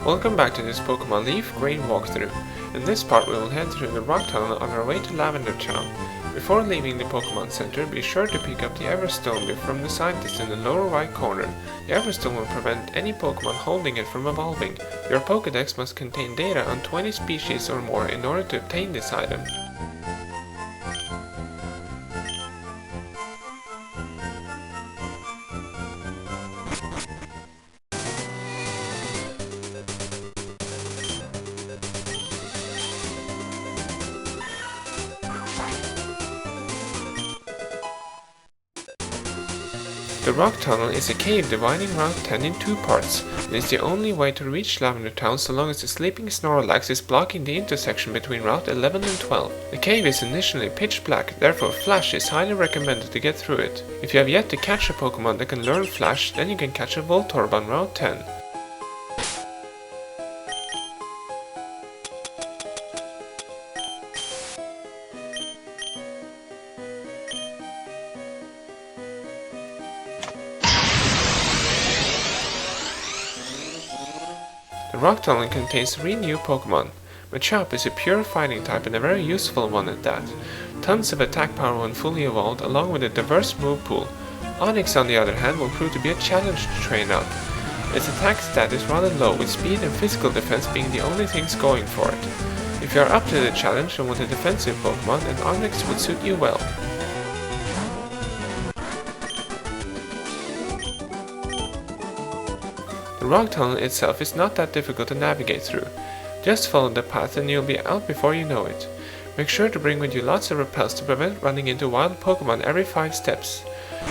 Welcome back to this Pokemon LeafGreen walkthrough. In this part we will head through the rock tunnel on our way to Lavender Town. Before leaving the Pokemon Center, be sure to pick up the Everstone from the scientist in the lower right corner. The Everstone will prevent any Pokemon holding it from evolving. Your Pokédex must contain data on 20 species or more in order to obtain this item. The rock tunnel is a cave dividing Route 10 in two parts. It is the only way to reach Lavender Town so long as the sleeping Snorlax is blocking the intersection between Route 11 and 12. The cave is initially pitch black, therefore Flash is highly recommended to get through it. If you have yet to catch a Pokemon that can learn Flash, then you can catch a Voltorb on Route 10. The rock tunnel contains 3 new Pokemon. Machop is a pure fighting type and a very useful one at that. Tons of attack power when fully evolved, along with a diverse move pool. Onix on the other hand will prove to be a challenge to train up. Its attack stat is rather low, with speed and physical defense being the only things going for it. If you are up to the challenge and want a defensive Pokemon, then Onix would suit you well. The rock tunnel itself is not that difficult to navigate through. Just follow the path and you'll be out before you know it. Make sure to bring with you lots of repels to prevent running into wild Pokemon every 5 steps.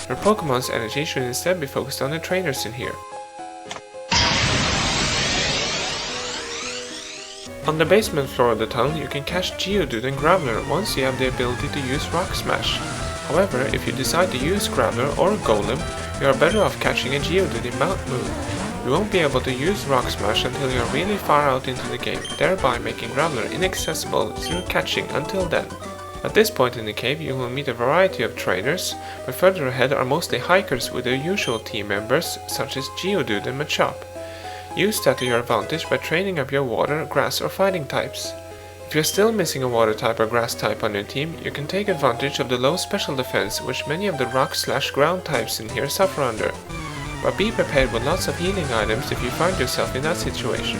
Your Pokemon's energy should instead be focused on the trainers in here. On the basement floor of the tunnel you can catch Geodude and Graveler once you have the ability to use Rock Smash. However, if you decide to use Graveler or Golem, you are better off catching a Geodude in Mount Moon. You won't be able to use Rock Smash until you are really far out into the game, thereby making Graveler inaccessible through catching until then. At this point in the cave you will meet a variety of trainers, but further ahead are mostly hikers with their usual team members such as Geodude and Machop. Use that to your advantage by training up your water, grass or fighting types. If you're still missing a water type or grass type on your team, you can take advantage of the low special defense which many of the rock/ground types in here suffer under. But be prepared with lots of healing items if you find yourself in that situation.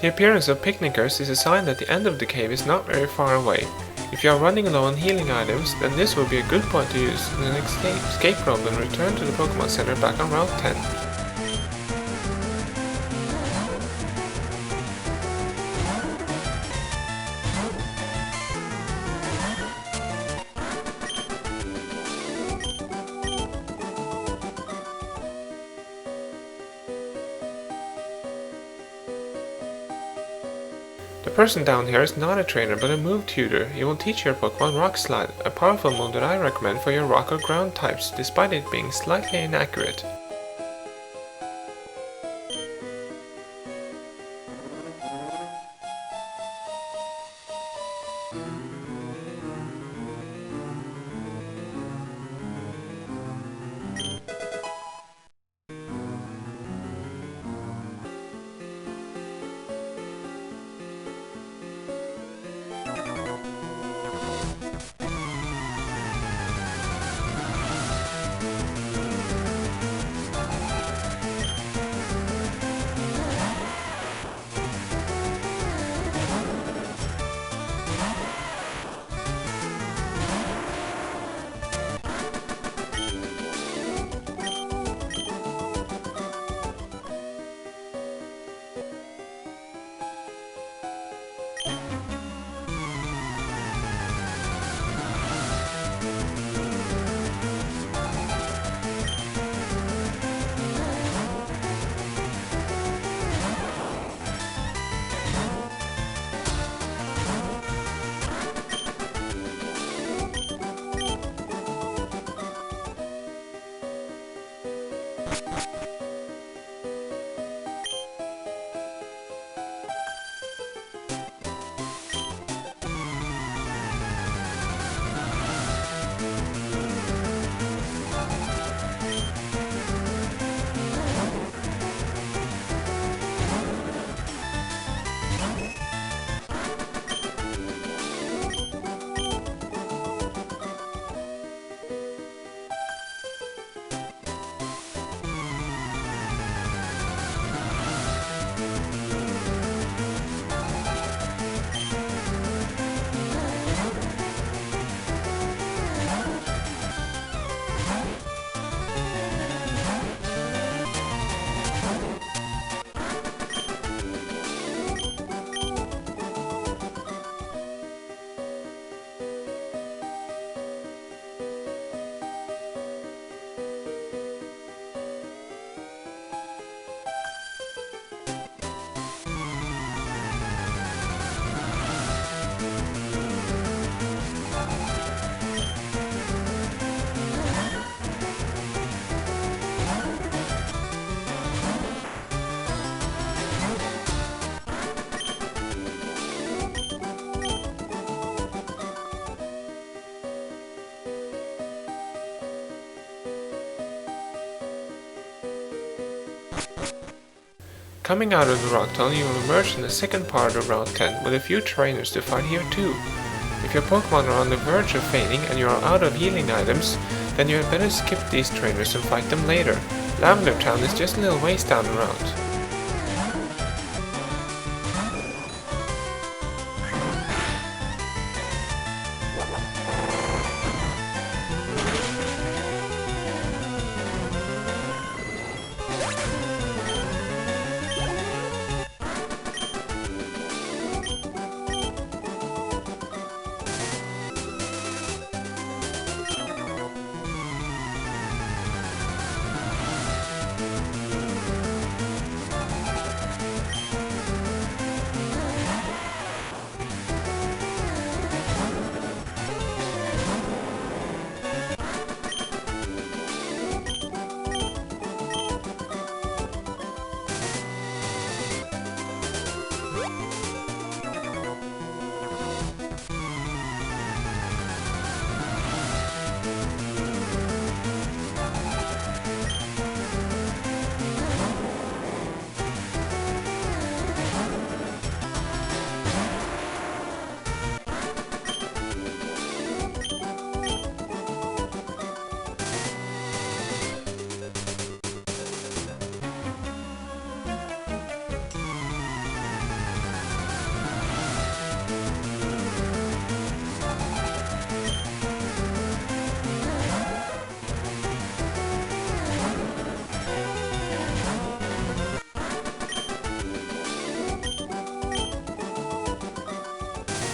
The appearance of picnickers is a sign that the end of the cave is not very far away. If you are running low on healing items, then this will be a good point to use in an escape rope and return to the Pokémon Center back on Route 10. The person down here is not a trainer but a move tutor. He will teach your Pokémon Rock Slide, a powerful move that I recommend for your rock or ground types, despite it being slightly inaccurate. Coming out of the rock tunnel, you will emerge in the second part of Route 10 with a few trainers to fight here too. If your Pokémon are on the verge of fainting and you are out of healing items, then you had better skip these trainers and fight them later. Lavender Town is just a little ways down the route.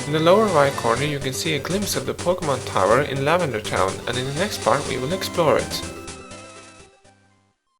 In the lower right corner you can see a glimpse of the Pokémon Tower in Lavender Town, and in the next part we will explore it.